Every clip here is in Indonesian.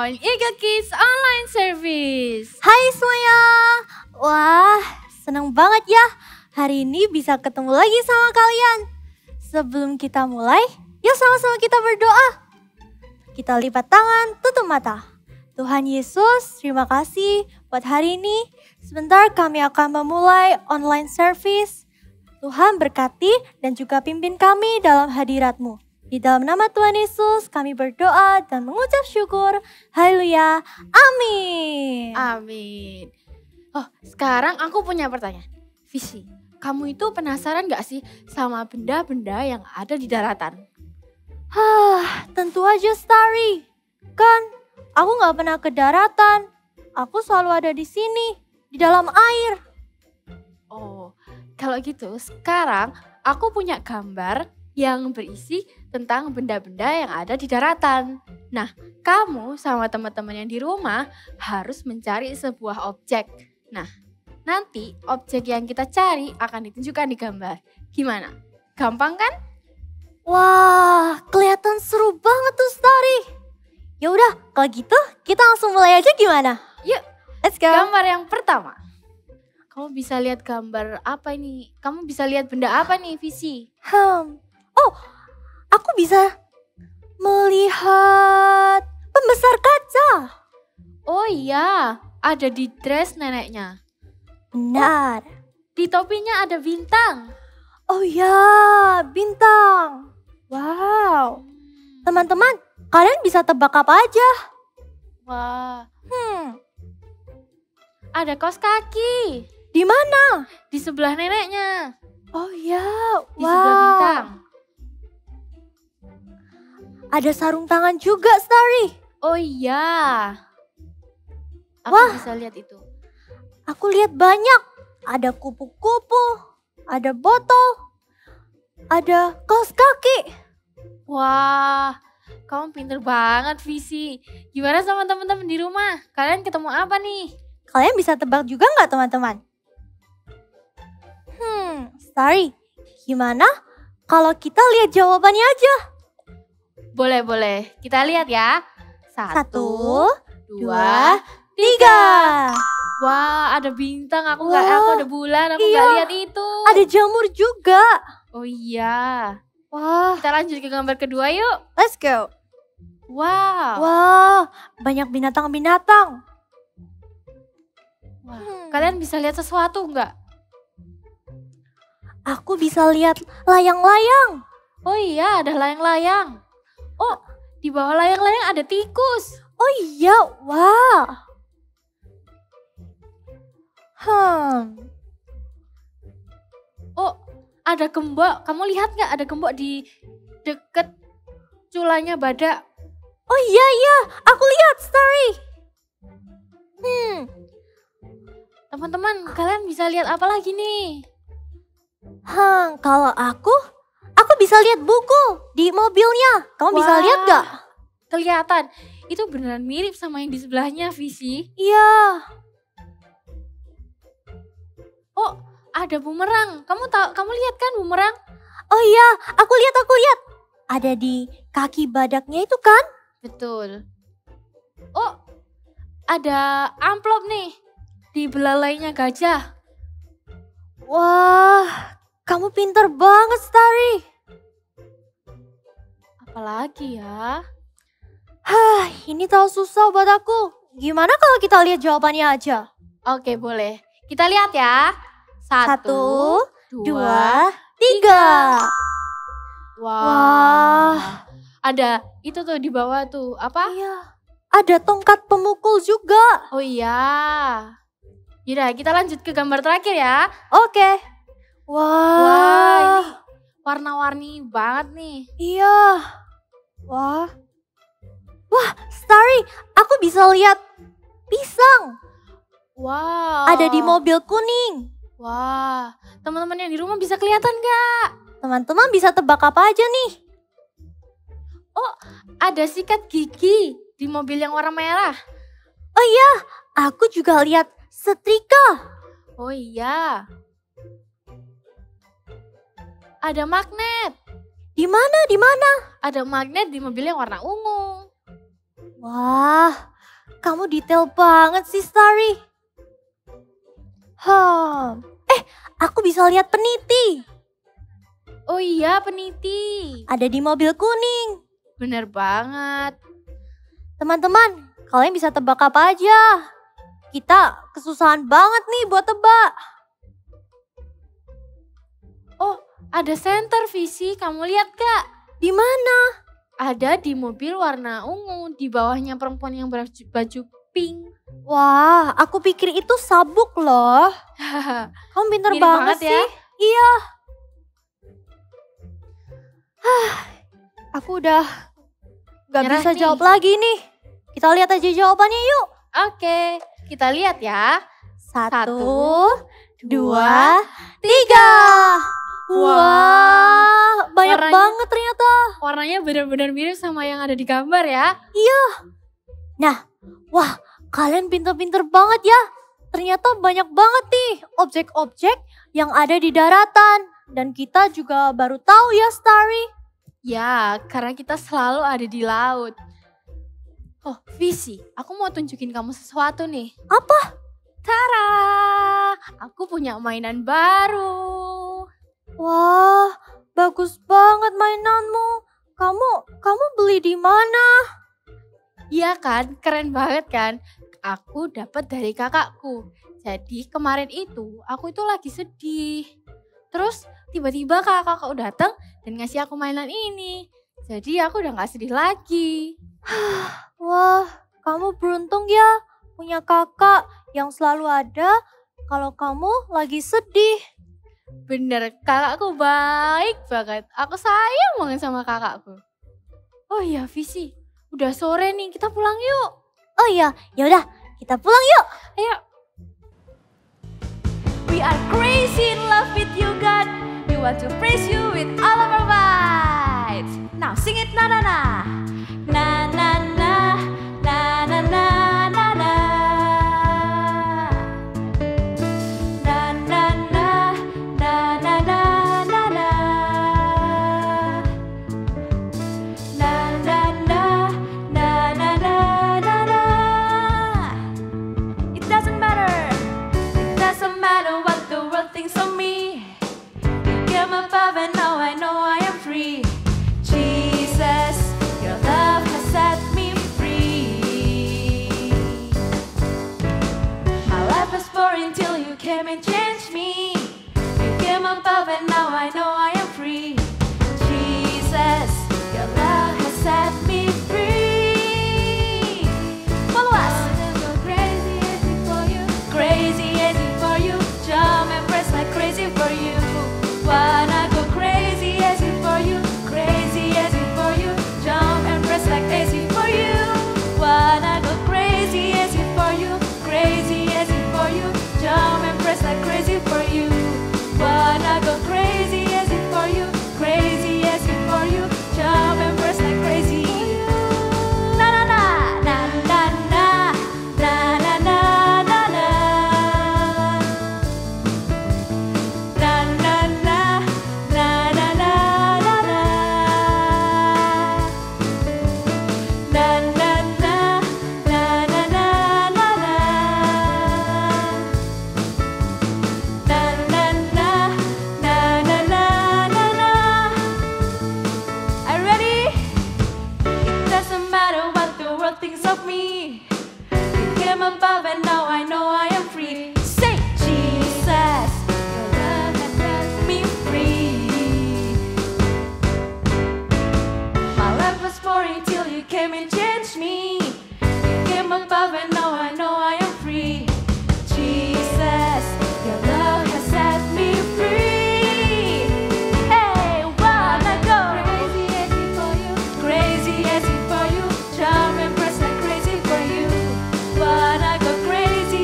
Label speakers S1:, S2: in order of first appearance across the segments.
S1: on Eagle Kids Online Service.
S2: Hai semuanya. Wah, senang banget ya hari ini bisa ketemu lagi sama kalian. Sebelum kita mulai, yuk sama-sama kita berdoa. Kita lipat tangan, tutup mata. Tuhan Yesus, terima kasih buat hari ini. Sebentar kami akan memulai online service. Tuhan berkati dan juga pimpin kami dalam hadirat-Mu. Di dalam nama Tuhan Yesus kami berdoa dan mengucap syukur. Haleluya. Amin.
S1: Amin. Oh, sekarang aku punya pertanyaan. Visi, kamu itu penasaran gak sih sama benda-benda yang ada di daratan?
S2: Tentu aja Starry. Kan aku gak pernah ke daratan. Aku selalu ada di sini, di dalam air.
S1: Oh, kalau gitu sekarang aku punya gambar yang berisi tentang benda-benda yang ada di daratan. Nah, kamu sama teman-teman yang di rumah harus mencari sebuah objek. Nah, nanti objek yang kita cari akan ditunjukkan di gambar. Gimana? Gampang kan?
S2: Wah, kelihatan seru banget tuh Starry. Ya udah, kalau gitu kita langsung mulai aja gimana?
S1: Yuk,
S2: Let's go.
S1: gambar yang pertama. Kamu bisa lihat gambar apa ini? Kamu bisa lihat benda apa nih, Visi?
S2: Oh, aku bisa melihat pembesar kaca.
S1: Oh iya, ada di dress neneknya.
S2: Benar.
S1: Di topinya ada bintang.
S2: Oh ya, bintang. Wow. Teman-teman, kalian bisa tebak apa aja?
S1: Wah, ada kaos kaki.
S2: Di mana?
S1: Di sebelah neneknya.
S2: Oh ya,
S1: Di sebelah bintang.
S2: Ada sarung tangan juga, Starry.
S1: Oh iya. Aku
S2: Wah.
S1: bisa lihat itu.
S2: Aku lihat banyak. Ada kupu-kupu, ada botol, ada kaos kaki.
S1: Wah, kamu pinter banget, Visi. Gimana sama teman-teman di rumah? Kalian ketemu apa nih?
S2: Kalian bisa tebak juga nggak, teman-teman? Starry, gimana kalau kita lihat jawabannya aja?
S1: Boleh. Kita lihat ya. 1, 2,
S2: 3.
S1: Wah, ada bintang. Aku
S2: Wah,
S1: ada bulan. Aku
S2: iya.
S1: nggak lihat itu.
S2: Ada jamur juga.
S1: Oh iya.
S2: Wah,
S1: Kita lanjut ke gambar kedua yuk.
S2: let's go.
S1: Wow.
S2: Wah, banyak binatang-binatang.
S1: Wah, kalian bisa lihat sesuatu nggak?
S2: Aku bisa lihat layang-layang.
S1: Oh iya, ada layang-layang. Oh, di bawah layang-layang ada tikus.
S2: Oh iya, wah.
S1: Oh, ada gembok. Kamu lihat nggak ada gembok di deket culanya badak?
S2: Oh iya, aku lihat, Starry.
S1: Teman-teman, kalian bisa lihat apa lagi nih?
S2: Kalau aku bisa lihat buku di mobilnya. Kamu bisa
S1: Wah,
S2: lihat gak?
S1: Kelihatan. Itu beneran mirip sama yang di sebelahnya, Visi.
S2: Iya.
S1: Oh, ada bumerang. Kamu lihat kan bumerang?
S2: Oh iya, aku lihat. Ada di kaki badaknya itu kan?
S1: Betul. Oh, ada amplop nih di belalainya gajah.
S2: Wah, kamu pinter banget, Starry.
S1: Apalagi ya?
S2: Ini terlalu susah buat aku. Gimana kalau kita lihat jawabannya aja?
S1: Oke, boleh. Kita lihat ya. 1, 2,
S2: 3.
S1: Wah. Ada itu tuh di bawah tuh. Apa?
S2: Iya. Ada tongkat pemukul juga.
S1: Oh iya. Yaudah, kita lanjut ke gambar terakhir ya.
S2: Oke.
S1: Wah, ini warna-warni banget nih.
S2: Iya. Wah, Starry, aku bisa lihat pisang.
S1: Wow.
S2: Ada di mobil kuning.
S1: Wah, teman-teman yang di rumah bisa kelihatan gak?
S2: Teman-teman bisa tebak apa aja nih?
S1: Oh, ada sikat gigi di mobil yang warna merah.
S2: Oh iya, aku juga lihat setrika.
S1: Oh iya. Ada magnet.
S2: Di mana?
S1: Ada magnet di mobil yang warna ungu.
S2: Wah, kamu detail banget sih, Starry. Aku bisa lihat peniti.
S1: Oh iya, peniti.
S2: Ada di mobil kuning.
S1: Bener banget.
S2: Teman-teman, kalian bisa tebak apa aja? Kita kesusahan banget nih buat tebak.
S1: Oh, ada senter visi. Kamu lihat gak?
S2: Di mana?
S1: Ada di mobil warna ungu. Di bawahnya perempuan yang baju pink.
S2: Wah, aku pikir itu sabuk loh. Kamu pinter
S1: Mirip
S2: banget
S1: ya.
S2: sih. Iya. Aku udah gak
S1: Nyerah
S2: bisa
S1: nih.
S2: jawab lagi nih. Kita lihat aja jawabannya yuk.
S1: Oke, kita lihat ya.
S2: 1, 2, 3.
S1: Wah.
S2: Wah, banyak
S1: Warnanya-
S2: banget ternyata.
S1: Warnanya benar-benar mirip sama yang ada di gambar ya.
S2: Wah, kalian pinter-pinter banget ya. Ternyata banyak banget nih objek-objek yang ada di daratan. Dan kita juga baru tahu ya, Starry.
S1: Ya, karena kita selalu ada di laut. Oh, Visi, aku mau tunjukin kamu sesuatu nih.
S2: Apa?
S1: Tara, aku punya mainan baru.
S2: Wah, bagus banget mainanmu. Kamu beli di mana?
S1: Iya kan, keren banget kan? Aku dapat dari kakakku. Jadi kemarin itu aku itu lagi sedih. Terus tiba-tiba kakakku datang dan ngasih aku mainan ini. Jadi aku udah gak sedih lagi.
S2: Wah, kamu beruntung ya punya kakak yang selalu ada kalau kamu lagi sedih.
S1: Bener, kakakku baik banget. Aku sayang banget sama kakakku. Oh iya, Visi. Udah sore nih, kita pulang yuk.
S2: Oh iya, yaudah kita pulang yuk.
S1: Ayo. We are crazy in love with you, God. We want to praise you with all of our might. Now sing it, na na na. Na na na, na na na na na. Na na na, na na na na na. Na na na, na na na na na. It doesn't matter. It doesn't matter what the world thinks of me. You came above and now I know I am free. Jesus, your love has set me free. My life was boring till you came and changed me. You came above and now I know I am free. Jesus, your love has set me free. Follow us. Go crazy for you. Crazy for you. Jump and press like crazy for you. Wanna go crazy for you. Crazy for you. Jump and press like crazy for you. Wanna go crazy for you. Crazy for you. Jump and press like crazy for you. Wanna go crazy for you. Crazy for you. Jump and press like crazy. Na na na na na na na na na na na. Na na na na na na na na. Na na na na na na na na. Na na na na na na na na. Are you ready? It doesn't matter what the world thinks of me. You came above and now I know I am free. Say Jesus, your love has set me free. My life was boring till you came and changed me. You came above and now I know I am free. Jesus, your love has set me free. Hey, wanna go crazy for you. Crazy for you. Jump and press like crazy for you. Wanna go crazy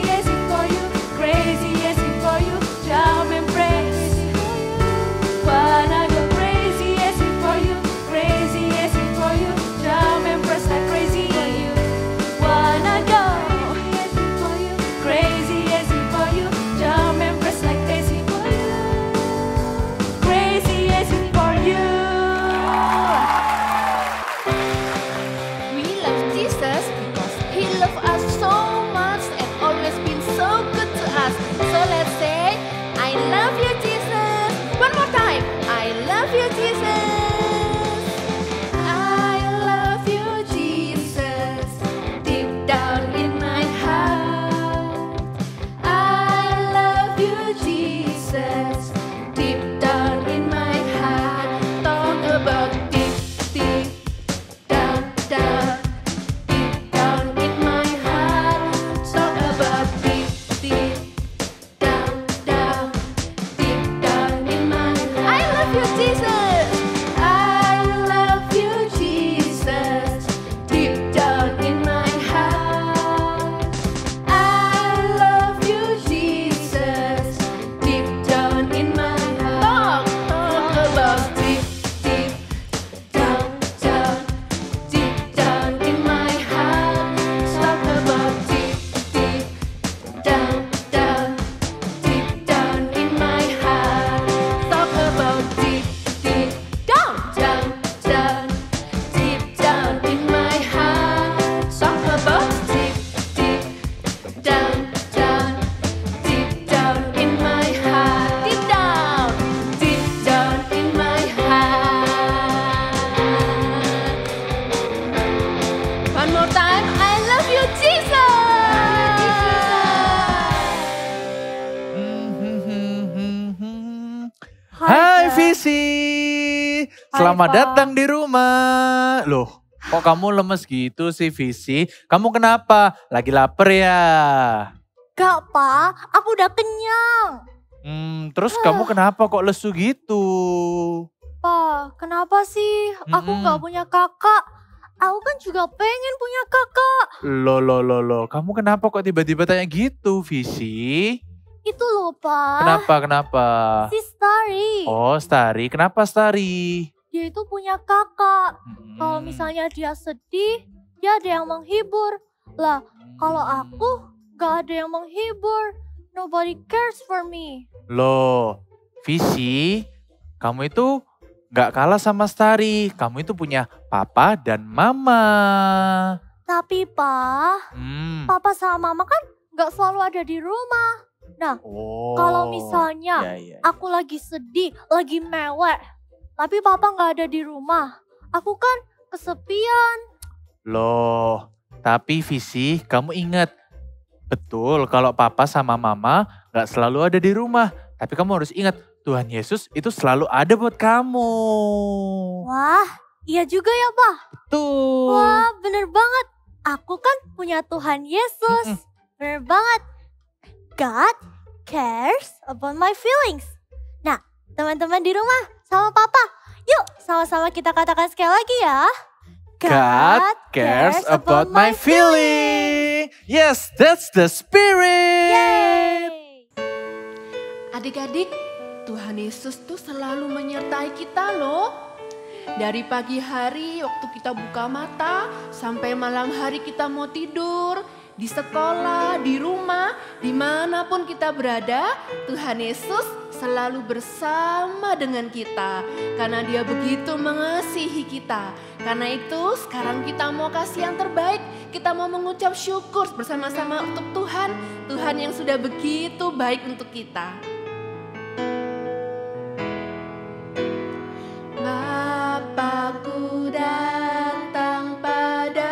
S3: Selamat
S2: Pa.
S3: datang di rumah. Loh, kok kamu lemes gitu sih, Visi? Kamu kenapa? Lagi lapar ya?
S2: Gak, Pa. Aku udah kenyang.
S3: Terus kamu kenapa kok lesu gitu?
S2: Pa, kenapa sih aku gak punya kakak? Aku kan juga pengen punya kakak.
S3: Loh. Kamu kenapa kok tiba-tiba tanya gitu, Visi?
S2: Itu loh, Pa.
S3: Kenapa?
S2: Si Starry.
S3: Oh, Stari. Kenapa Stari?
S2: Dia itu punya kakak. Kalau misalnya dia sedih, dia ada yang menghibur. Lah, kalau aku gak ada yang menghibur. Nobody cares for me.
S3: Loh, Visi, kamu itu gak kalah sama Stari. Kamu itu punya papa dan mama.
S2: Tapi, Pa, papa sama mama kan gak selalu ada di rumah. Nah, kalau misalnya aku lagi sedih, lagi mewek, tapi papa gak ada di rumah, aku kan kesepian.
S3: Loh, tapi Visi, kamu ingat, betul kalau papa sama mama gak selalu ada di rumah. Tapi kamu harus ingat, Tuhan Yesus itu selalu ada buat kamu.
S2: Wah, iya juga ya, Pa.
S3: Betul.
S2: Wah, bener banget. Aku kan punya Tuhan Yesus. Bener banget. God cares about my feelings. Nah, teman-teman di rumah sama papa, yuk sama-sama kita katakan sekali lagi ya.
S3: God cares about my feeling. Yes, that's the spirit.
S2: Yay!
S4: Adik-adik, Tuhan Yesus tuh selalu menyertai kita loh. Dari pagi hari waktu kita buka mata sampai malam hari kita mau tidur. Di sekolah, di rumah, dimanapun kita berada, Tuhan Yesus selalu bersama dengan kita. Karena Dia begitu mengasihi kita. Karena itu sekarang kita mau kasih yang terbaik. Kita mau mengucap syukur bersama-sama untuk Tuhan. Tuhan yang sudah begitu baik untuk kita. Bapakku datang padamu,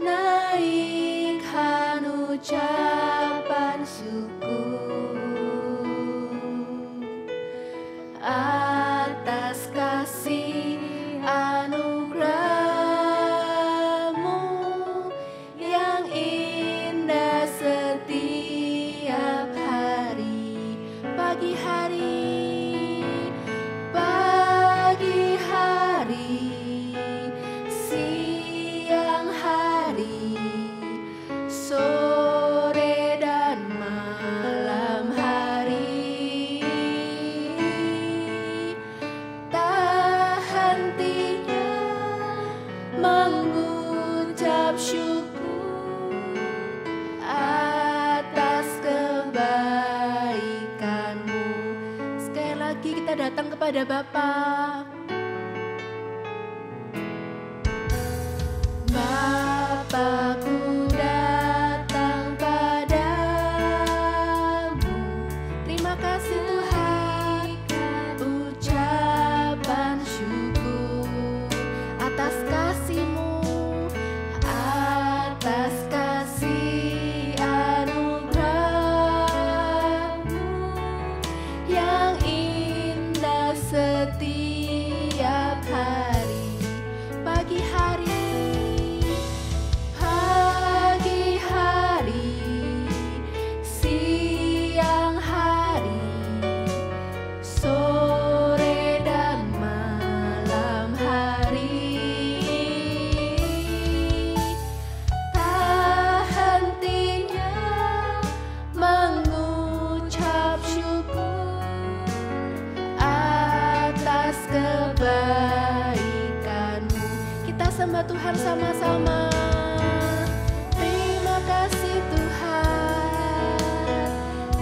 S4: naikkan ucapan syukur atas kasih anugerah-Mu yang indah setiap hari. Pagi hari, siang hari, sore dan malam hari, tak hentinya mengucap syukur atas kebaikan-Mu. Sekali lagi kita datang kepada Bapa. Bapakku datang padamu, terima kasih Tuhan, ucapan syukur atas kasih-Mu, atas kasih anugerah-Mu yang indah setiap hari. Pagi hari, siang hari, sore dan malam hari, tak hentinya mengucap syukur atas kebaikan-Mu. Kita sembah Tuhan sama-sama. Terima kasih Tuhan,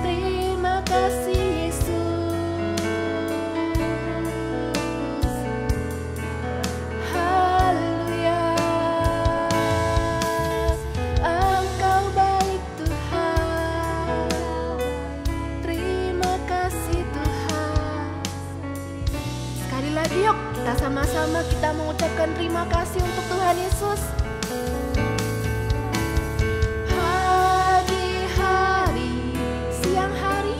S4: terima kasih Yesus. Haleluya, Engkau baik Tuhan. Terima kasih Tuhan. Sekali lagi yuk kita sama-sama kita mengucapkan terima kasih untuk Tuhan Yesus. Pagi hari, siang hari,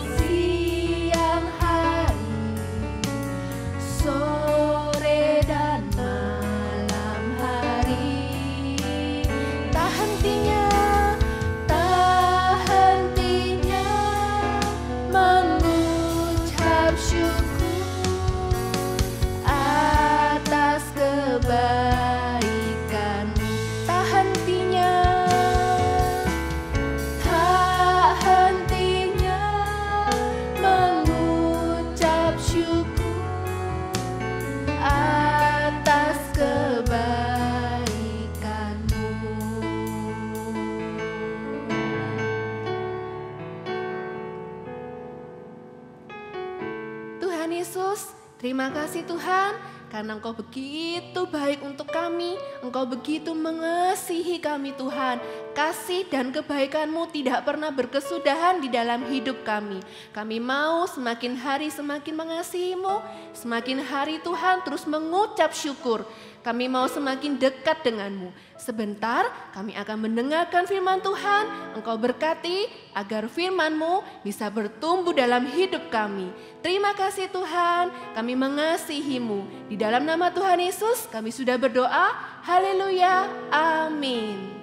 S4: Yesus, terima kasih Tuhan, karena Engkau begitu baik untuk kami, Engkau begitu mengasihi kami Tuhan. Kasih dan kebaikan-Mu tidak pernah berkesudahan di dalam hidup kami. Kami mau semakin hari semakin mengasihi-Mu, semakin hari Tuhan terus mengucap syukur. Kami mau semakin dekat dengan-Mu. Sebentar kami akan mendengarkan firman Tuhan. Engkau berkati agar firman-Mu bisa bertumbuh dalam hidup kami. Terima kasih Tuhan, kami mengasihi-Mu. Di dalam nama Tuhan Yesus kami sudah berdoa. Haleluya, amin.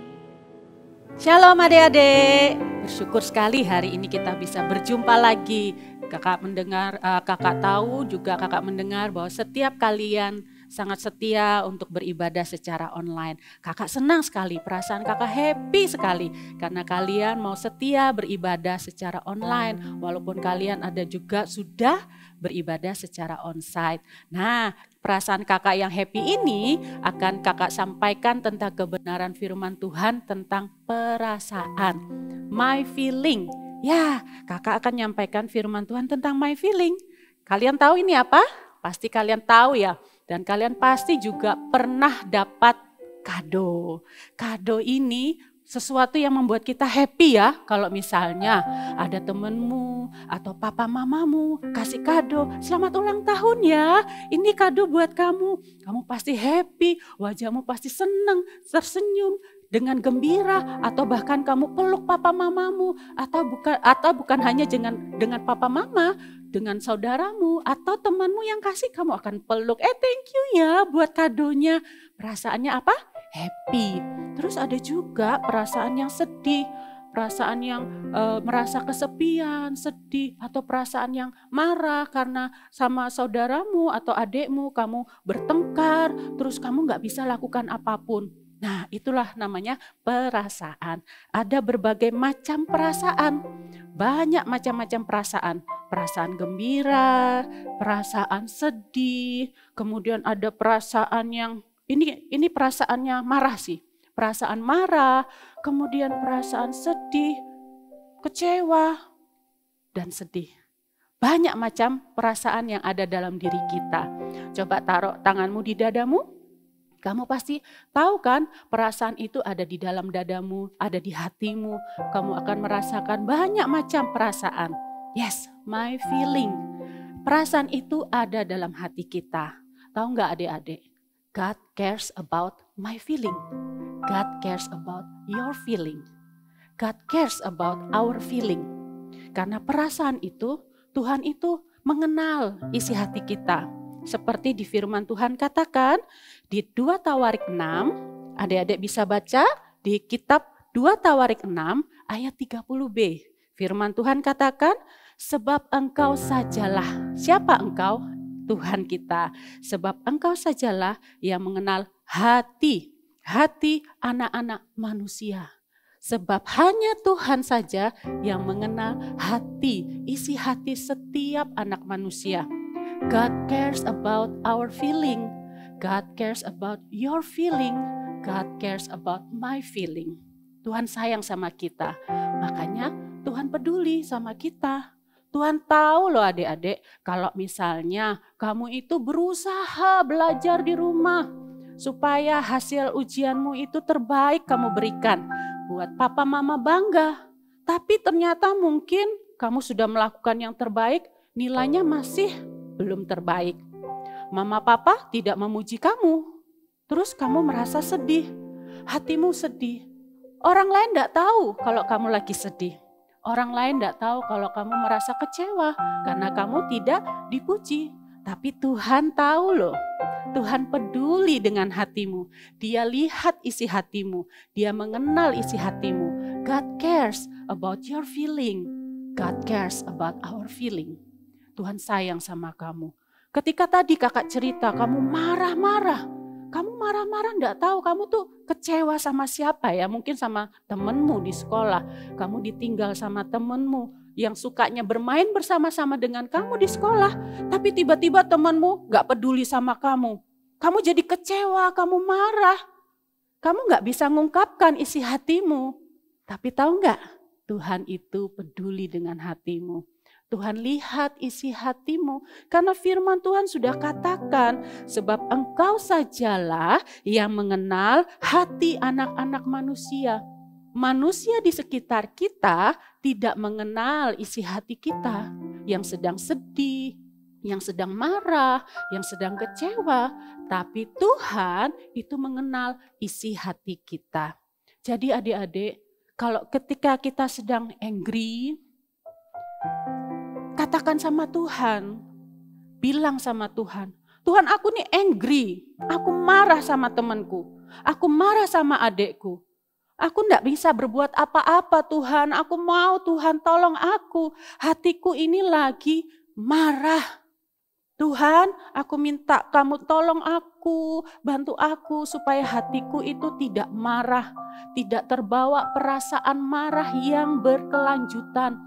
S5: Shalom adik-adik, bersyukur sekali hari ini kita bisa berjumpa lagi. Kakak tahu juga kakak mendengar bahwa setiap kalian sangat setia untuk beribadah secara online. Kakak senang sekali, perasaan kakak happy sekali karena kalian mau setia beribadah secara online walaupun kalian ada juga sudah beribadah secara onsite. Nah, perasaan kakak yang happy ini akan kakak sampaikan tentang kebenaran firman Tuhan tentang perasaan. My feeling. Ya, kakak akan nyampaikan firman Tuhan tentang my feeling. Kalian tahu ini apa? Pasti kalian tahu ya. Dan kalian pasti juga pernah dapat kado. Kado ini sesuatu yang membuat kita happy ya. Kalau misalnya ada temenmu atau papa mamamu kasih kado. Selamat ulang tahun ya, ini kado buat kamu. Kamu pasti happy, wajahmu pasti senang, tersenyum dengan gembira. Atau bahkan kamu peluk papa mamamu. Atau bukan hanya dengan papa mama, dengan saudaramu atau temanmu yang kasih, kamu akan peluk. Thank you ya buat kadonya. Perasaannya apa? Happy. Terus ada juga perasaan yang sedih. Perasaan yang merasa kesepian, sedih. Atau perasaan yang marah karena sama saudaramu atau adikmu kamu bertengkar. Terus kamu gak bisa lakukan apapun. Nah, itulah namanya perasaan. Ada berbagai macam perasaan. Banyak macam-macam perasaan. Perasaan gembira, perasaan sedih, kemudian ada perasaan yang ini perasaannya marah sih. Perasaan marah, kemudian perasaan sedih, kecewa, dan sedih. Banyak macam perasaan yang ada dalam diri kita. Coba taruh tanganmu di dadamu. Kamu pasti tahu kan perasaan itu ada di dalam dadamu, ada di hatimu. Kamu akan merasakan banyak macam perasaan. Yes, my feeling. Perasaan itu ada dalam hati kita. Tahu nggak adik-adik? God cares about my feeling. God cares about your feeling. God cares about our feeling. Karena perasaan itu, Tuhan itu mengenal isi hati kita. Seperti di firman Tuhan katakan di 2 Tawarik 6, adik-adik bisa baca di kitab 2 Tawarik 6 ayat 30b. Firman Tuhan katakan, sebab engkau sajalah. Siapa engkau? Tuhan kita. Sebab engkau sajalah yang mengenal hati anak-anak manusia. Sebab hanya Tuhan saja yang mengenal hati, isi hati setiap anak manusia. God cares about our feeling. God cares about your feeling. God cares about my feeling. Tuhan sayang sama kita. Makanya Tuhan peduli sama kita. Tuhan tahu loh adik-adik, kalau misalnya kamu itu berusaha belajar di rumah supaya hasil ujianmu itu terbaik kamu berikan. Buat papa mama bangga. Tapi ternyata mungkin kamu sudah melakukan yang terbaik, nilainya masih belum terbaik. Mama papa tidak memuji kamu. Terus kamu merasa sedih. Hatimu sedih. Orang lain tidak tahu kalau kamu lagi sedih. Orang lain tidak tahu kalau kamu merasa kecewa karena kamu tidak dipuji. Tapi Tuhan tahu loh. Tuhan peduli dengan hatimu. Dia lihat isi hatimu. Dia mengenal isi hatimu. God cares about your feeling. God cares about our feeling. Tuhan sayang sama kamu. Ketika tadi kakak cerita kamu marah-marah. Kamu marah-marah enggak tahu kamu tuh kecewa sama siapa ya. Mungkin sama temenmu di sekolah. Kamu ditinggal sama temenmu yang sukanya bermain bersama-sama dengan kamu di sekolah. Tapi tiba-tiba temenmu enggak peduli sama kamu. Kamu jadi kecewa, kamu marah. Kamu enggak bisa mengungkapkan isi hatimu. Tapi tahu enggak? Tuhan itu peduli dengan hatimu. Tuhan lihat isi hatimu. Karena firman Tuhan sudah katakan, sebab engkau sajalah yang mengenal hati anak-anak manusia. Manusia di sekitar kita tidak mengenal isi hati kita. Yang sedang sedih, yang sedang marah, yang sedang kecewa. Tapi Tuhan itu mengenal isi hati kita. Jadi adik-adik, kalau ketika kita sedang angry, katakan sama Tuhan, bilang sama Tuhan, Tuhan aku nih angry, aku marah sama temanku, aku marah sama adekku. Aku enggak bisa berbuat apa-apa Tuhan, aku mau Tuhan tolong aku, hatiku ini lagi marah. Tuhan, aku minta kamu tolong aku, bantu aku supaya hatiku itu tidak marah, tidak terbawa perasaan marah yang berkelanjutan.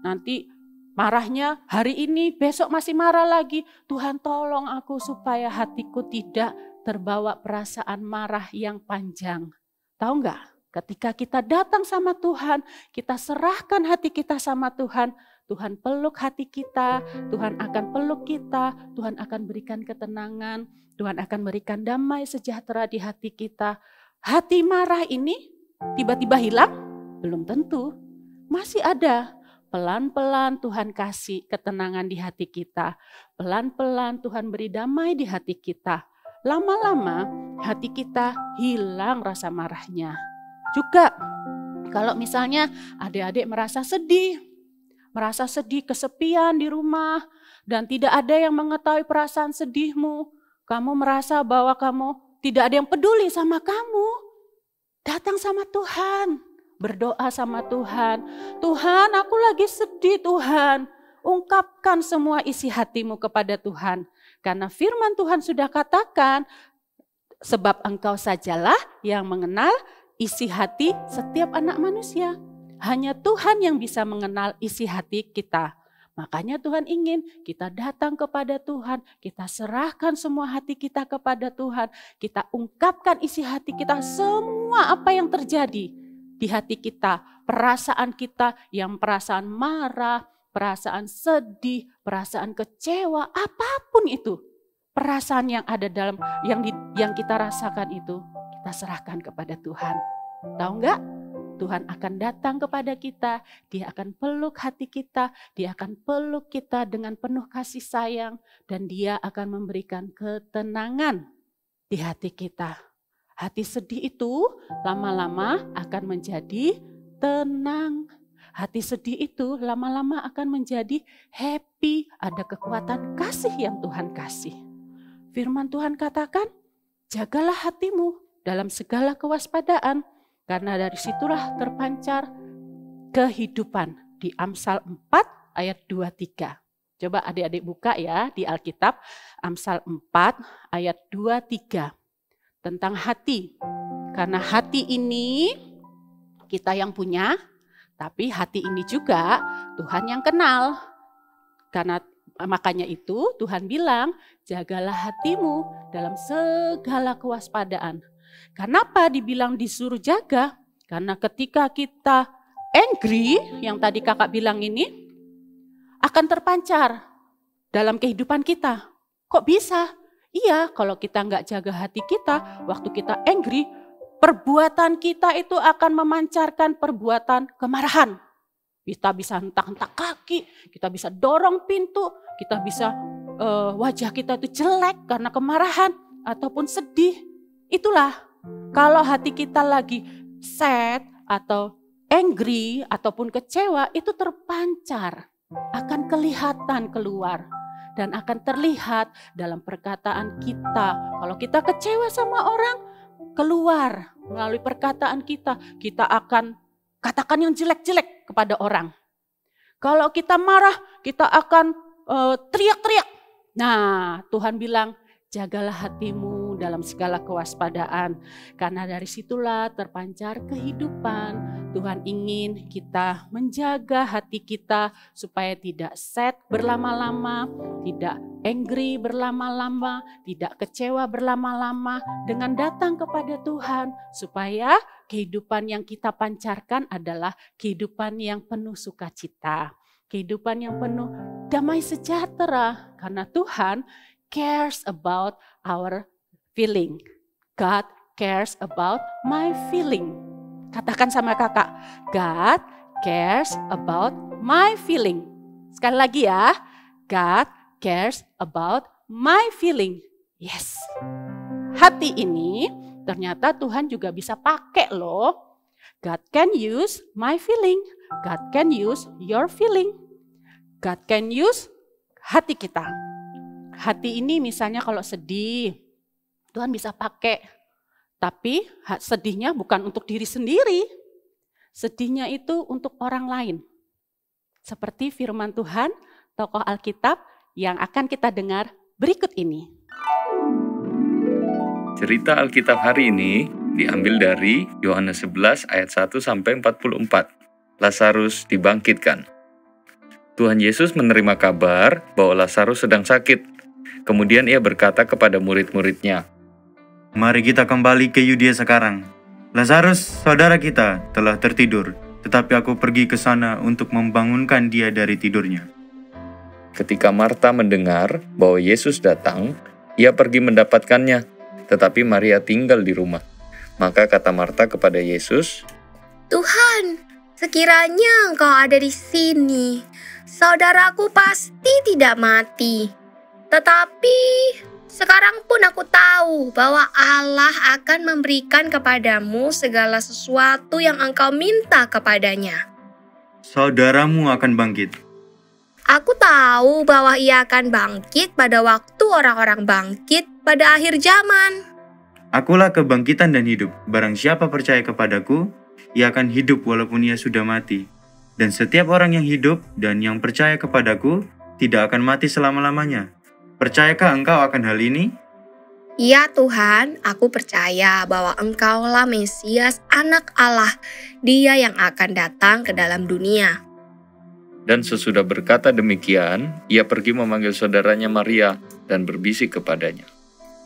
S5: Nanti marahnya hari ini, besok masih marah lagi. Tuhan tolong aku supaya hatiku tidak terbawa perasaan marah yang panjang. Tahu enggak? Ketika kita datang sama Tuhan, kita serahkan hati kita sama Tuhan, Tuhan peluk hati kita, Tuhan akan peluk kita, Tuhan akan berikan ketenangan, Tuhan akan berikan damai sejahtera di hati kita. Hati marah ini tiba-tiba hilang? Belum tentu, masih ada. Pelan-pelan Tuhan kasih ketenangan di hati kita, pelan-pelan Tuhan beri damai di hati kita. Lama-lama hati kita hilang rasa marahnya. Juga kalau misalnya adik-adik merasa sedih, kesepian di rumah, dan tidak ada yang mengetahui perasaan sedihmu. Kamu merasa bahwa kamu tidak ada yang peduli sama kamu. Datang sama Tuhan, berdoa sama Tuhan. Tuhan, aku lagi sedih Tuhan. Ungkapkan semua isi hatimu kepada Tuhan. Karena firman Tuhan sudah katakan, sebab engkau sajalah yang mengenal isi hati setiap anak manusia. Hanya Tuhan yang bisa mengenal isi hati kita. Makanya Tuhan ingin kita datang kepada Tuhan, kita serahkan semua hati kita kepada Tuhan, kita ungkapkan isi hati kita, semua apa yang terjadi di hati kita, perasaan kita yang perasaan marah, perasaan sedih, perasaan kecewa, apapun itu, perasaan yang ada dalam yang kita rasakan itu, kita serahkan kepada Tuhan. Tahu enggak? Tuhan akan datang kepada kita, Dia akan peluk hati kita, Dia akan peluk kita dengan penuh kasih sayang, dan Dia akan memberikan ketenangan di hati kita. Hati sedih itu lama-lama akan menjadi tenang. Hati sedih itu lama-lama akan menjadi happy, ada kekuatan kasih yang Tuhan kasih. Firman Tuhan katakan, jagalah hatimu dalam segala kewaspadaan, karena dari situlah terpancar kehidupan. Di Amsal 4 ayat 23. Coba adik-adik buka ya di Alkitab. Amsal 4 ayat 23. Tentang hati. Karena hati ini kita yang punya, tapi hati ini juga Tuhan yang kenal. Karena makanya itu Tuhan bilang, jagalah hatimu dalam segala kewaspadaan. Kenapa dibilang disuruh jaga? Karena ketika kita angry, yang tadi kakak bilang ini, akan terpancar dalam kehidupan kita. Kok bisa? Iya, kalau kita nggak jaga hati kita, waktu kita angry, perbuatan kita itu akan memancarkan perbuatan kemarahan. Kita bisa hentak-hentak kaki, kita bisa dorong pintu, kita bisa wajah kita itu jelek karena kemarahan ataupun sedih. Itulah. Kalau hati kita lagi sad atau angry ataupun kecewa, itu terpancar, akan kelihatan keluar dan akan terlihat dalam perkataan kita. Kalau kita kecewa sama orang, keluar melalui perkataan kita, kita akan katakan yang jelek-jelek kepada orang. Kalau kita marah, kita akan teriak-teriak. Nah, Tuhan bilang, jagalah hatimu dalam segala kewaspadaan. Karena dari situlah terpancar kehidupan. Tuhan ingin kita menjaga hati kita supaya tidak sad berlama-lama, tidak angry berlama-lama, tidak kecewa berlama-lama, dengan datang kepada Tuhan supaya kehidupan yang kita pancarkan adalah kehidupan yang penuh sukacita. kehidupan yang penuh damai sejahtera. Karena Tuhan cares about our feeling. God cares about my feeling. Katakan sama kakak, God cares about my feeling. Sekali lagi ya, God cares about my feeling. Yes. Hati ini ternyata Tuhan juga bisa pakai loh. God can use my feeling. God can use your feeling. God can use hati kita. Hati ini misalnya kalau sedih, Tuhan bisa pakai. Tapi sedihnya bukan untuk diri sendiri. Sedihnya itu untuk orang lain. Seperti firman Tuhan, tokoh Alkitab yang akan kita dengar berikut ini.
S6: Cerita Alkitab hari ini diambil dari Yohanes 11 ayat 1 sampai 44. Lazarus dibangkitkan. Tuhan Yesus menerima kabar bahwa Lazarus sedang sakit. Kemudian ia berkata kepada murid-muridnya,
S7: "Mari kita kembali ke Yudea sekarang. Lazarus, saudara kita, telah tertidur, tetapi aku pergi ke sana untuk membangunkan dia dari tidurnya."
S6: Ketika Marta mendengar bahwa Yesus datang, ia pergi mendapatkannya, tetapi Maria tinggal di rumah. Maka kata Marta kepada Yesus,
S8: "Tuhan, sekiranya Engkau ada di sini, saudaraku pasti tidak mati. Tetapi sekarang pun aku tahu bahwa Allah akan memberikan kepadamu segala sesuatu yang engkau minta kepadanya."
S7: Saudaramu akan bangkit.
S8: Aku tahu bahwa ia akan bangkit pada waktu orang-orang bangkit pada akhir zaman.
S7: Akulah kebangkitan dan hidup. Barang siapa percaya kepadaku, ia akan hidup walaupun ia sudah mati. Dan setiap orang yang hidup dan yang percaya kepadaku tidak akan mati selama-lamanya. Percayakah engkau akan hal ini?
S8: Ya Tuhan, aku percaya bahwa Engkaulah Mesias, Anak Allah, Dia yang akan datang ke dalam dunia.
S6: dan sesudah berkata demikian, ia pergi memanggil saudaranya Maria dan berbisik kepadanya,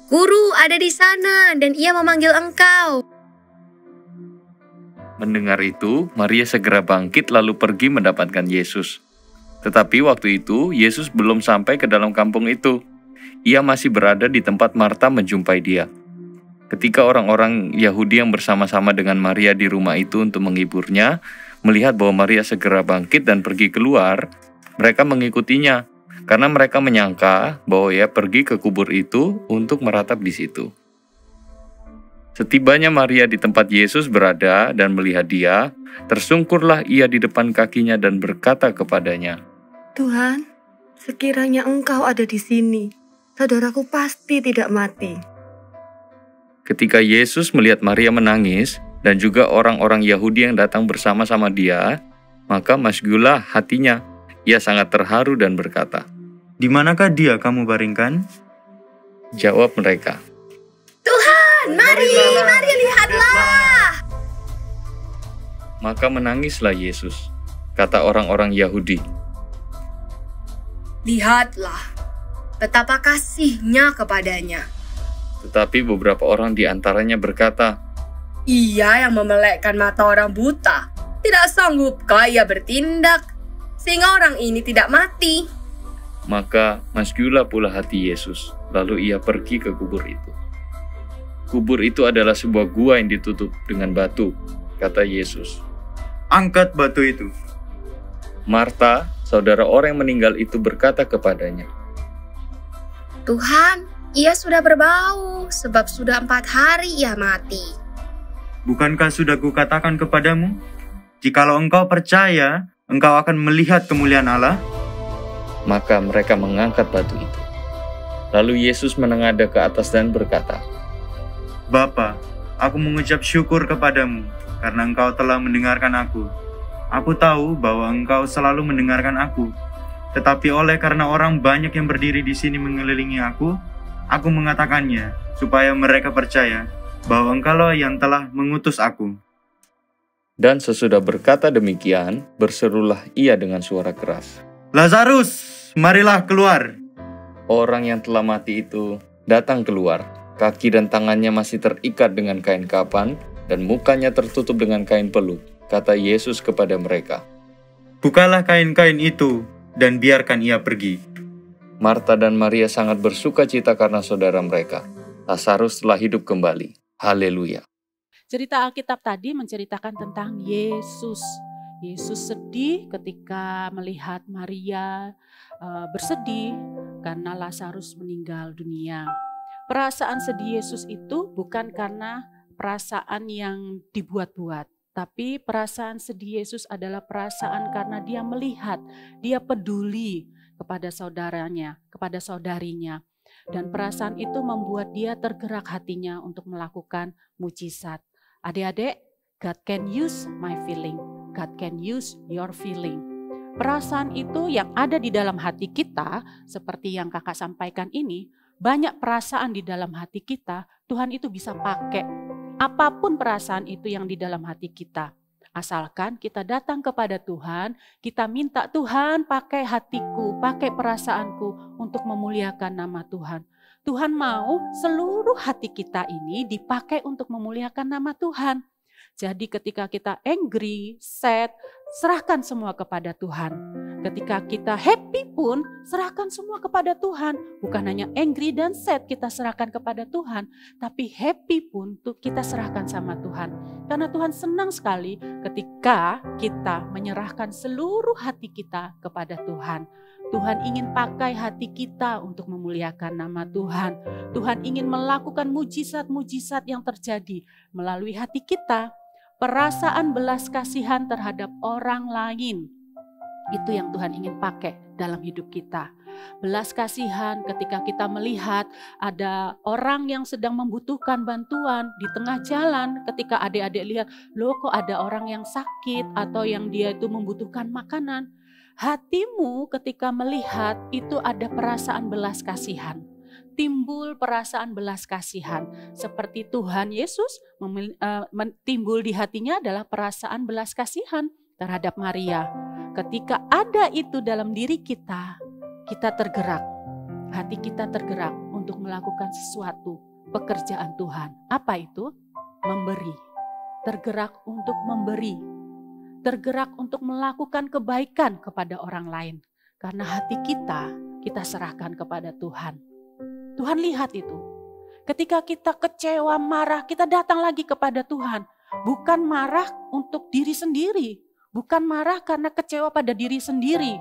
S8: Guru ada di sana dan ia memanggil engkau.
S6: Mendengar itu, Maria segera bangkit lalu pergi mendapatkan Yesus. Tetapi waktu itu, Yesus belum sampai ke dalam kampung itu. Ia masih berada di tempat Marta menjumpai dia. Ketika orang-orang Yahudi yang bersama-sama dengan Maria di rumah itu untuk menghiburnya, melihat bahwa Maria segera bangkit dan pergi keluar, mereka mengikutinya, karena mereka menyangka bahwa ia pergi ke kubur itu untuk meratap di situ. Setibanya Maria di tempat Yesus berada dan melihat dia, tersungkurlah ia di depan kakinya dan berkata kepadanya,
S9: Tuhan, sekiranya engkau ada di sini, saudaraku pasti tidak mati.
S6: Ketika Yesus melihat Maria menangis, dan juga orang-orang Yahudi yang datang bersama-sama dia, maka masgulah hatinya. Ia sangat terharu dan berkata,
S7: Di manakah dia kamu baringkan?
S6: Jawab mereka,
S8: Tuhan, mari lihatlah.
S6: Maka menangislah Yesus, kata orang-orang Yahudi.
S8: Lihatlah, betapa kasihnya kepadanya.
S6: Tetapi beberapa orang di antaranya berkata,
S8: Ia yang memelekkan mata orang buta, tidak sanggupkah ia bertindak, sehingga orang ini tidak mati?
S6: Maka masgulah pula hati Yesus, lalu ia pergi ke kubur itu. Kubur itu adalah sebuah gua yang ditutup dengan batu, kata Yesus.
S7: Angkat batu itu.
S6: Marta, saudara orang yang meninggal itu berkata kepadanya,
S8: Tuhan, ia sudah berbau, sebab sudah 4 hari ia mati.
S7: Bukankah sudah kukatakan kepadamu, jikalau engkau percaya, engkau akan melihat kemuliaan Allah?
S6: Maka mereka mengangkat batu itu. Lalu Yesus menengadah ke atas dan berkata,
S7: Bapa, aku mengucap syukur kepadamu, karena engkau telah mendengarkan aku. Aku tahu bahwa engkau selalu mendengarkan aku, tetapi oleh karena orang banyak yang berdiri di sini mengelilingi aku mengatakannya, supaya mereka percaya bahwa engkaulah yang telah mengutus aku.
S6: Dan sesudah berkata demikian, berserulah ia dengan suara keras,
S7: Lazarus, marilah keluar.
S6: Orang yang telah mati itu datang keluar. Kaki dan tangannya masih terikat dengan kain kapan, dan mukanya tertutup dengan kain peluh. Kata Yesus kepada mereka,
S7: Bukalah kain-kain itu dan biarkan ia pergi.
S6: Marta dan Maria sangat bersuka cita karena saudara mereka. Lazarus telah hidup kembali. Haleluya.
S5: Cerita Alkitab tadi menceritakan tentang Yesus. Yesus sedih ketika melihat Maria bersedih karena Lazarus meninggal dunia. Perasaan sedih Yesus itu bukan karena perasaan yang dibuat-buat. Tapi perasaan sedih Yesus adalah perasaan karena dia melihat, dia peduli kepada saudaranya, kepada saudarinya. Dan perasaan itu membuat dia tergerak hatinya untuk melakukan mujizat. Adik-adik, God can use my feeling. God can use your feeling. Perasaan itu yang ada di dalam hati kita, seperti yang kakak sampaikan ini, banyak perasaan di dalam hati kita, Tuhan itu bisa pakai. Apapun perasaan itu yang di dalam hati kita. Asalkan kita datang kepada Tuhan, kita minta Tuhan pakai hatiku, pakai perasaanku untuk memuliakan nama Tuhan. Tuhan mau seluruh hati kita ini dipakai untuk memuliakan nama Tuhan. Jadi ketika kita angry, sad, serahkan semua kepada Tuhan. Ketika kita happy pun, serahkan semua kepada Tuhan. Bukan hanya angry dan sad kita serahkan kepada Tuhan, tapi happy pun kita serahkan sama Tuhan. Karena Tuhan senang sekali ketika kita menyerahkan seluruh hati kita kepada Tuhan. Tuhan ingin pakai hati kita untuk memuliakan nama Tuhan. Tuhan ingin melakukan mujizat-mujizat yang terjadi melalui hati kita. Perasaan belas kasihan terhadap orang lain, itu yang Tuhan ingin pakai dalam hidup kita. Belas kasihan ketika kita melihat ada orang yang sedang membutuhkan bantuan di tengah jalan, ketika adik-adik lihat, loh kok ada orang yang sakit atau yang dia itu membutuhkan makanan. Hatimu ketika melihat itu ada perasaan belas kasihan. Timbul perasaan belas kasihan. Seperti Tuhan Yesus timbul di hatinya adalah perasaan belas kasihan terhadap Maria. Ketika ada itu dalam diri kita, kita tergerak. Hati kita tergerak untuk melakukan sesuatu, pekerjaan Tuhan. Apa itu? Memberi. Tergerak untuk memberi. Tergerak untuk melakukan kebaikan kepada orang lain. Karena hati kita serahkan kepada Tuhan. Tuhan lihat itu. Ketika kita kecewa, marah, kita datang lagi kepada Tuhan. Bukan marah untuk diri sendiri. Bukan marah karena kecewa pada diri sendiri.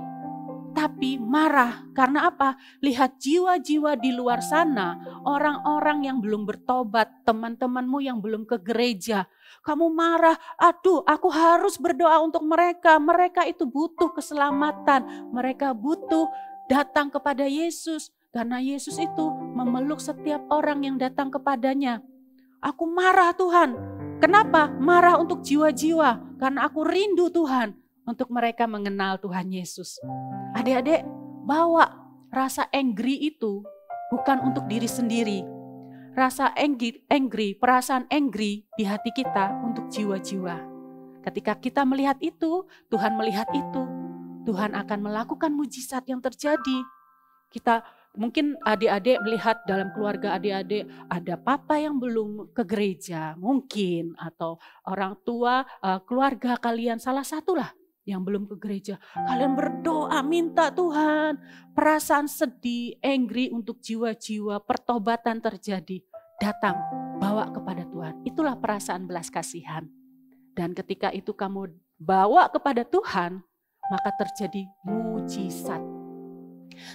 S5: Tapi marah karena apa? Lihat jiwa-jiwa di luar sana. Orang-orang yang belum bertobat. Teman-temanmu yang belum ke gereja. Kamu marah, aduh aku harus berdoa untuk mereka. Mereka itu butuh keselamatan. Mereka butuh datang kepada Yesus. Karena Yesus itu memeluk setiap orang yang datang kepadanya. Aku marah Tuhan. Kenapa? Marah untuk jiwa-jiwa. Karena aku rindu Tuhan untuk mereka mengenal Tuhan Yesus. Adik-adik, bawa rasa angry itu bukan untuk diri sendiri. Rasa angry, perasaan angry di hati kita untuk jiwa-jiwa. Ketika kita melihat itu, Tuhan melihat itu. Tuhan akan melakukan mujizat yang terjadi. Mungkin adik-adik melihat dalam keluarga adik-adik ada papa yang belum ke gereja mungkin, atau orang tua keluarga kalian salah satulah yang belum ke gereja. Kalian berdoa minta Tuhan perasaan sedih, angry untuk jiwa-jiwa, pertobatan terjadi. Datang, bawa kepada Tuhan. Itulah perasaan belas kasihan. Dan ketika itu kamu bawa kepada Tuhan, maka terjadi mujizat.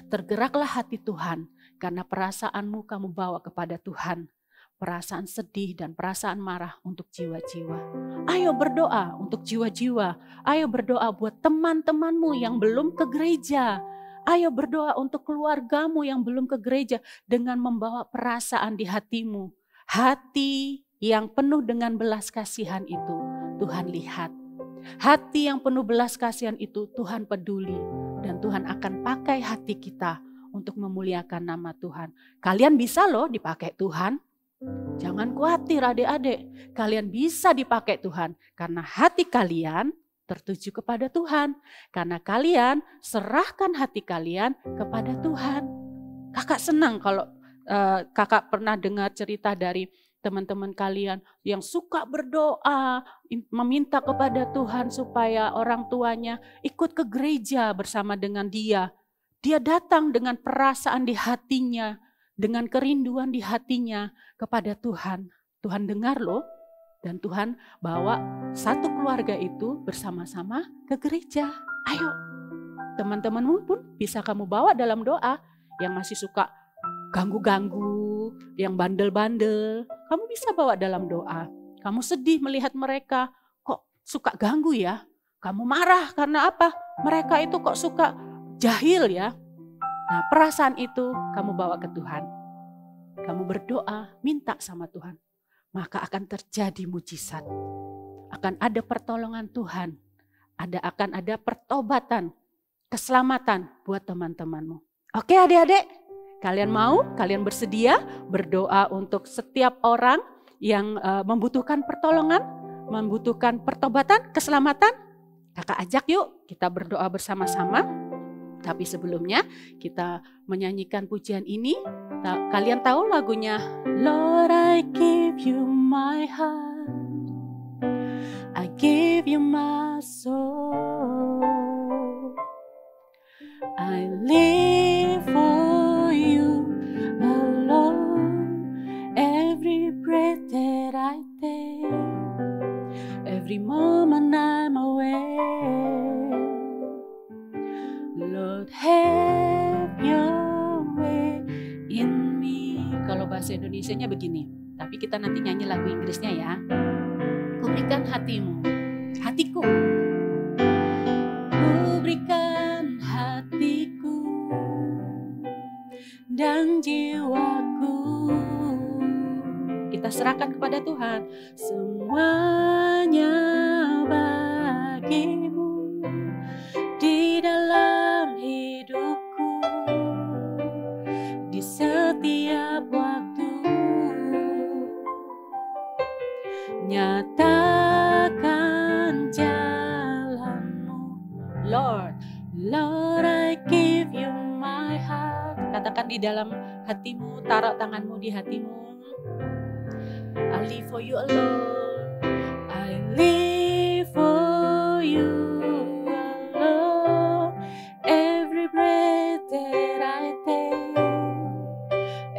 S5: Tergeraklah hati Tuhan karena perasaanmu kamu bawa kepada Tuhan. Perasaan sedih dan perasaan marah untuk jiwa-jiwa. Ayo berdoa untuk jiwa-jiwa. Ayo berdoa buat teman-temanmu yang belum ke gereja. Ayo berdoa untuk keluargamu yang belum ke gereja dengan membawa perasaan di hatimu. Hati yang penuh dengan belas kasihan itu Tuhan lihat. Hati yang penuh belas kasihan itu Tuhan peduli. Dan Tuhan akan pakai hati kita untuk memuliakan nama Tuhan. Kalian bisa loh dipakai Tuhan. Jangan khawatir adik-adik. Kalian bisa dipakai Tuhan. Karena hati kalian tertuju kepada Tuhan. Karena kalian serahkan hati kalian kepada Tuhan. Kakak senang kalau kakak pernah dengar cerita dari teman-teman kalian yang suka berdoa, meminta kepada Tuhan supaya orang tuanya ikut ke gereja bersama dengan dia. Dia datang dengan perasaan di hatinya, dengan kerinduan di hatinya kepada Tuhan. Tuhan dengar loh, dan Tuhan bawa satu keluarga itu bersama-sama ke gereja. Ayo, teman-temanmu pun bisa kamu bawa dalam doa. Yang masih suka ganggu-ganggu, yang bandel-bandel, kamu bisa bawa dalam doa. Kamu sedih melihat mereka, kok suka ganggu ya? Kamu marah karena apa? Mereka itu kok suka jahil ya? Nah, perasaan itu kamu bawa ke Tuhan. Kamu berdoa, minta sama Tuhan. Maka akan terjadi mujizat. Akan ada pertolongan Tuhan. Akan ada pertobatan, keselamatan buat teman-temanmu. Oke adik-adik, kalian mau? Kalian bersedia berdoa untuk setiap orang yang membutuhkan pertolongan, membutuhkan pertobatan, keselamatan? Kakak ajak yuk kita berdoa bersama-sama. Tapi sebelumnya kita menyanyikan pujian ini. Kalian tahu lagunya? Lord, I give you my heart, I give you my soul, I live for you alone. Every breath that I take, every moment I'm awake, Lord, have your way in me. Kalau bahasa Indonesianya begini, tapi kita nanti nyanyi lagu Inggrisnya ya. Ku berikan hatimu, hatiku. Ku berikan hatiku dan jiwaku. Kita serahkan kepada Tuhan. Semuanya bagimu di dalam hidupku, di setiap waktu. Nyatakan jalanmu, Lord, Lord, I give you my heart. Katakan di dalam hatimu, taruh tanganmu di hatimu. I live for you alone, I live for you alone. Every breath that I take,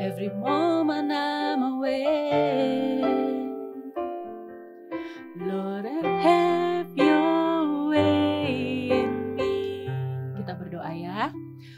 S5: every moment I'm awake, Lord, have your way in me. Kita berdoa ya.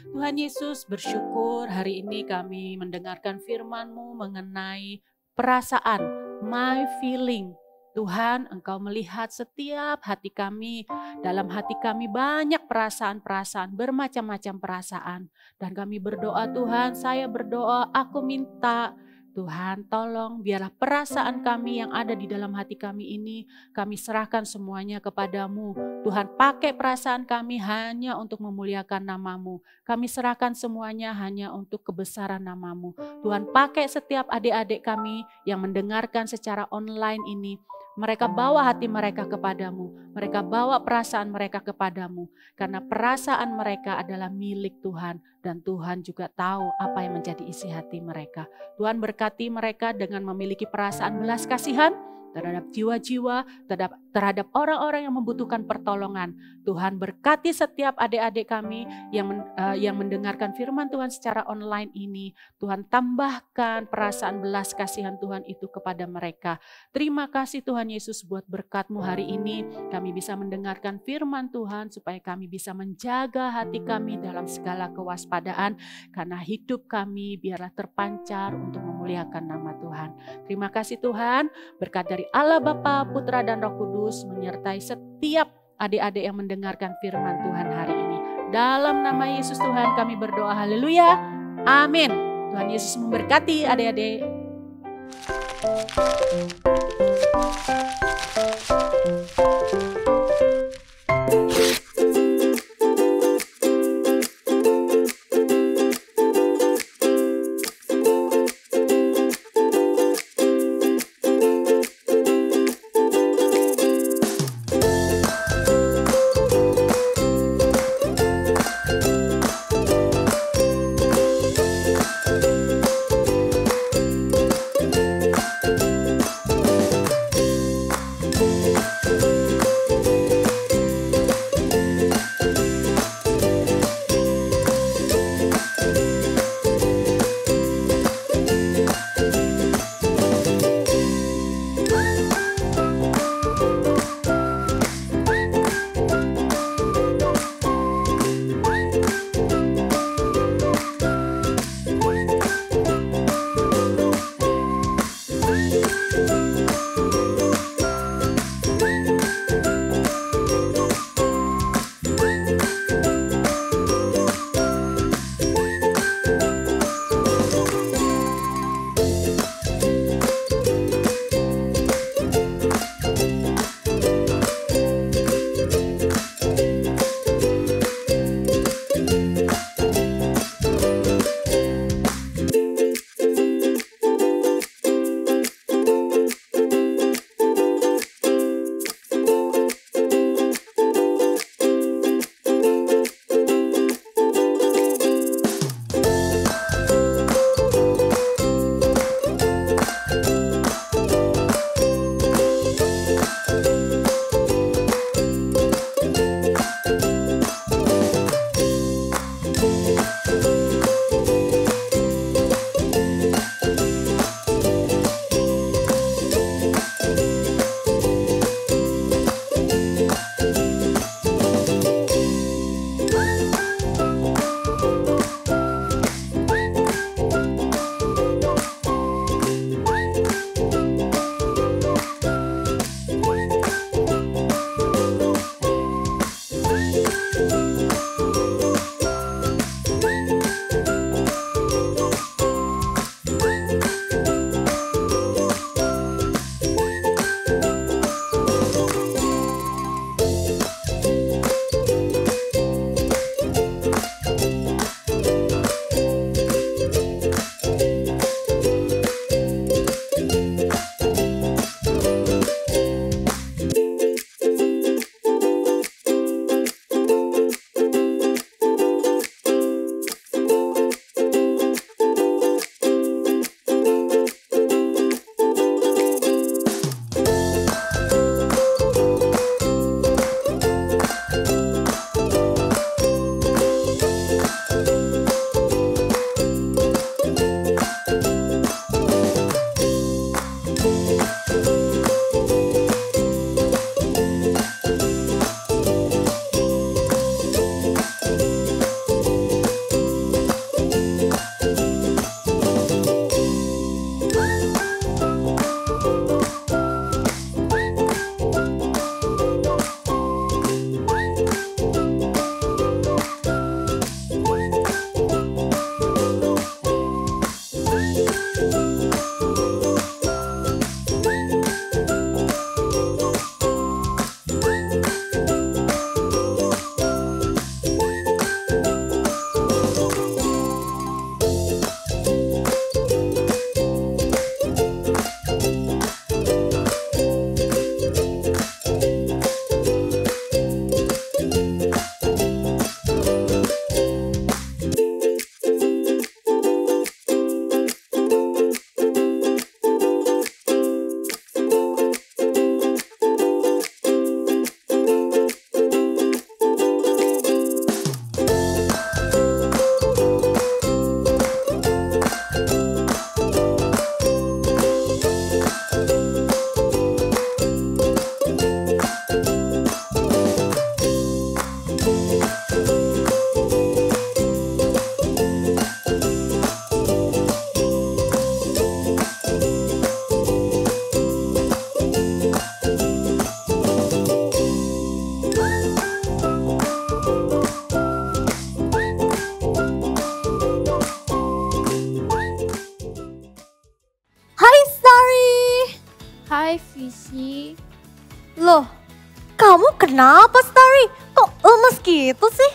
S5: Tuhan Yesus, bersyukur hari ini kami mendengarkan firman-Mu mengenai perasaan, my feeling. Tuhan, Engkau melihat setiap hati kami. Dalam hati kami banyak perasaan-perasaan, bermacam-macam perasaan. Dan kami berdoa, Tuhan, saya berdoa, aku minta Tuhan tolong biarlah perasaan kami yang ada di dalam hati kami ini, kami serahkan semuanya kepadamu. Tuhan, pakai perasaan kami hanya untuk memuliakan nama-Mu. Kami serahkan semuanya hanya untuk kebesaran nama-Mu. Tuhan, pakai setiap adik-adik kami yang mendengarkan secara online ini. Mereka bawa hati mereka kepadamu. Mereka bawa perasaan mereka kepadamu. Karena perasaan mereka adalah milik Tuhan. Dan Tuhan juga tahu apa yang menjadi isi hati mereka. Tuhan berkati mereka dengan memiliki perasaan belas kasihan terhadap jiwa-jiwa, terhadap orang-orang yang membutuhkan pertolongan. Tuhan berkati setiap adik-adik kami yang mendengarkan firman Tuhan secara online ini. Tuhan tambahkan perasaan belas kasihan Tuhan itu kepada mereka. Terima kasih Tuhan Yesus buat berkat-Mu hari ini. Kami bisa mendengarkan firman Tuhan supaya kami bisa menjaga hati kami dalam segala kewaspadaan. Karena hidup kami biarlah terpancar untuk memuliakan nama Tuhan. Terima kasih Tuhan, berkat dari Allah Bapa, Putra dan Roh Kudus menyertai setiap adik-adik yang mendengarkan firman Tuhan hari ini. Dalam nama Yesus Tuhan kami berdoa, haleluya, amin. Tuhan Yesus memberkati adik-adik.
S2: Kamu kenapa, Starry? Kok lemes gitu sih?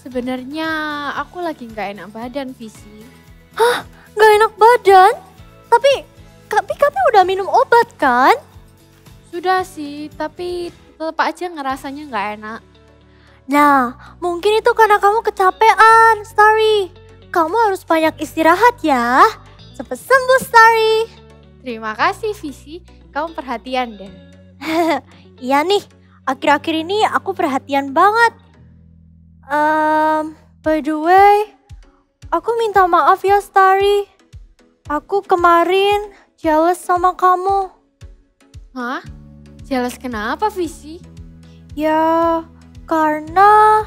S1: Sebenarnya aku lagi nggak enak badan, Visi.
S2: Hah? Gak enak badan? Tapi kamu udah minum obat kan?
S1: Sudah sih, tapi tetap aja ngerasanya nggak enak.
S2: Nah, mungkin itu karena kamu kecapean, Starry. Kamu harus banyak istirahat ya. Cepet sembuh, Starry.
S1: Terima kasih, Visi. Kamu perhatian deh.
S2: Iya nih, akhir-akhir ini aku perhatian banget. By the way, aku minta maaf ya, Starry. Aku kemarin jealous sama kamu.
S1: Hah? Jealous kenapa, Visi?
S2: Ya, karena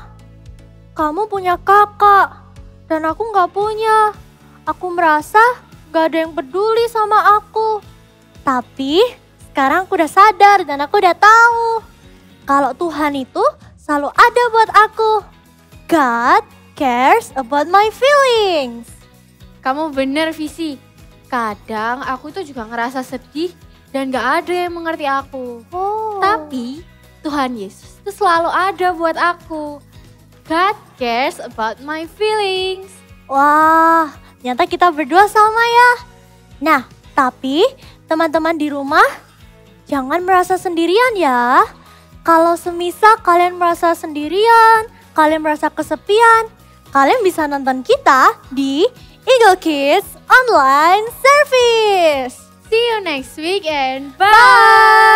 S2: kamu punya kakak dan aku nggak punya. Aku merasa nggak ada yang peduli sama aku. Tapi sekarang aku udah sadar dan aku udah tahu kalau Tuhan itu selalu ada buat aku. God cares about my feelings.
S1: Kamu bener, Visi. Kadang aku tuh juga ngerasa sedih dan gak ada yang mengerti aku.
S2: Oh.
S1: Tapi Tuhan Yesus itu selalu ada buat aku. God cares about my feelings.
S2: Wah, ternyata kita berdua sama ya. Nah, tapi teman-teman di rumah jangan merasa sendirian ya. Kalau semisal kalian merasa sendirian, kalian merasa kesepian, kalian bisa nonton kita di Eagle Kids Online Service.
S1: See you next week and bye!